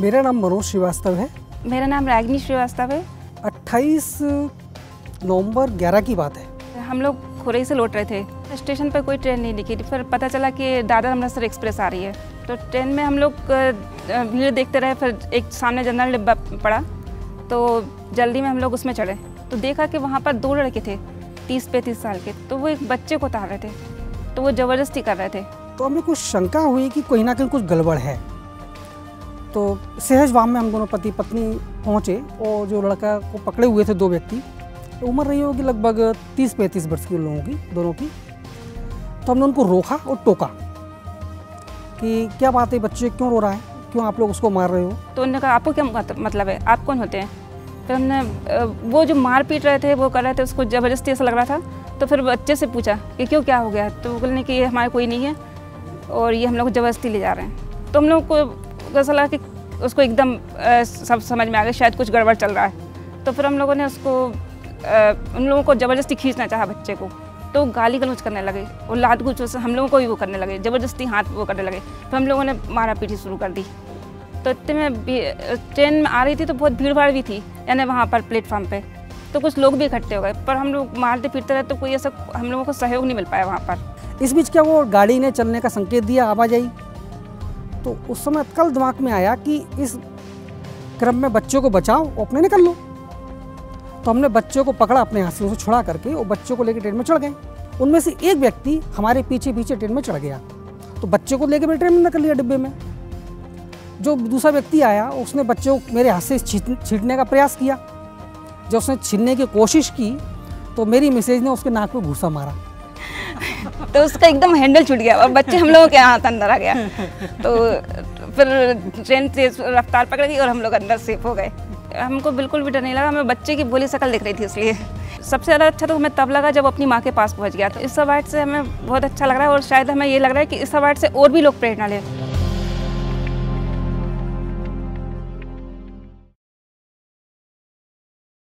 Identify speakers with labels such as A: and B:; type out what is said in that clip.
A: मेरा नाम मनोज श्रीवास्तव है।
B: मेरा नाम रागिनी श्रीवास्तव है।
A: 28 नवंबर 11 की बात है।
B: हम लोग खुरई से लौट रहे थे। स्टेशन पर कोई ट्रेन नहीं दिखी, फिर पता चला कि दादर अमृतसर एक्सप्रेस आ रही है। तो ट्रेन में हम लोग भीड़ देखते रहे, फिर एक सामने जनरल डिब्बा पड़ा, तो जल्दी में हम लोग उसमें चढ़े। तो देखा कि वहाँ पर 2 लड़के थे 30-35 साल के, तो वो एक बच्चे को उतार रहे थे, तो वो ज़बरदस्ती कर रहे थे।
A: तो हमें कुछ शंका हुई कि कहीं ना कहीं कुछ गड़बड़ है। तो सहजवाम में हम दोनों पति पत्नी पहुँचे और जो लड़का को पकड़े हुए थे 2 व्यक्ति, तो उम्र रही होगी लगभग 30-35 वर्ष की लोगों की, दोनों की। तो हमने उनको रोका और टोका कि क्या बात है, बच्चे क्यों रो रहा है, क्यों आप लोग उसको मार रहे हो।
B: तो उन्होंने कहा आपको क्या मतलब है, आप कौन होते हैं। फिर हमने वो जो मार पीट रहे थे, वो कर रहे थे, उसको ज़बरदस्ती ऐसा लग रहा था। तो फिर बच्चे से पूछा कि क्यों, क्या हो गया। तो बोलने कि ये हमारे कोई नहीं है और ये हम लोग ज़बरदस्ती ले जा रहे हैं। तो हम लोग को ऐसा लगा कि उसको एकदम सब समझ में आ गया, शायद कुछ गड़बड़ चल रहा है। तो फिर हम लोगों ने उसको उन लोगों को ज़बरदस्ती खींचना चाहा बच्चे को, तो गाली गलौज करने लगे और लात गुच से हम लोगों को भी वो करने लगे, ज़बरदस्ती हाथ वो करने लगे। फिर हम लोगों ने मारा पीटी शुरू कर दी। तो इतने में ट्रेन में आ रही थी तो बहुत भीड़ भाड़ भी थी, यानी वहाँ पर प्लेटफॉर्म पे, तो कुछ लोग भी इकट्ठे हो गए। पर हम लोग मारते फिरते रहे तो कोई ऐसा हम लोगों को सहयोग नहीं मिल पाया वहाँ पर।
A: इस बीच क्या वो गाड़ी ने चलने का संकेत दिया, आवाजाही। तो उस समय कल दिमाग में आया कि इस क्रम में बच्चों को बचाओ और अपने निकल लो। तो हमने बच्चों को पकड़ा, अपने हाथ से उसे छुड़ा करके और बच्चों को लेकर ट्रेन में चढ़ गए। उनमें से एक व्यक्ति हमारे पीछे पीछे ट्रेन में चढ़ गया, तो बच्चों को लेकर ट्रेन में निकल लिया डिब्बे में। जो दूसरा व्यक्ति आया उसने बच्चों को मेरे हाथ से छीनने का प्रयास किया। जब उसने छीनने की कोशिश की तो मेरी मिसेज ने उसके नाक में घूसा मारा।
B: तो उसका एकदम हैंडल छूट गया और बच्चे हम लोगों के हाथ अंदर आ गया। तो फिर ट्रेन तेज रफ्तार पकड़ गई और हम लोग अंदर सेफ हो गए। हमको बिल्कुल भी डर नहीं लगा, हमें बच्चे की भोली शक्ल दिख रही थी इसलिए। सबसे ज़्यादा अच्छा तो हमें तब लगा जब अपनी माँ के पास पहुँच गया। तो इस अवार्ड से हमें बहुत अच्छा लग रहा है और शायद हमें ये लग रहा है कि इस अवार्ड से और भी लोग प्रेरणा लें।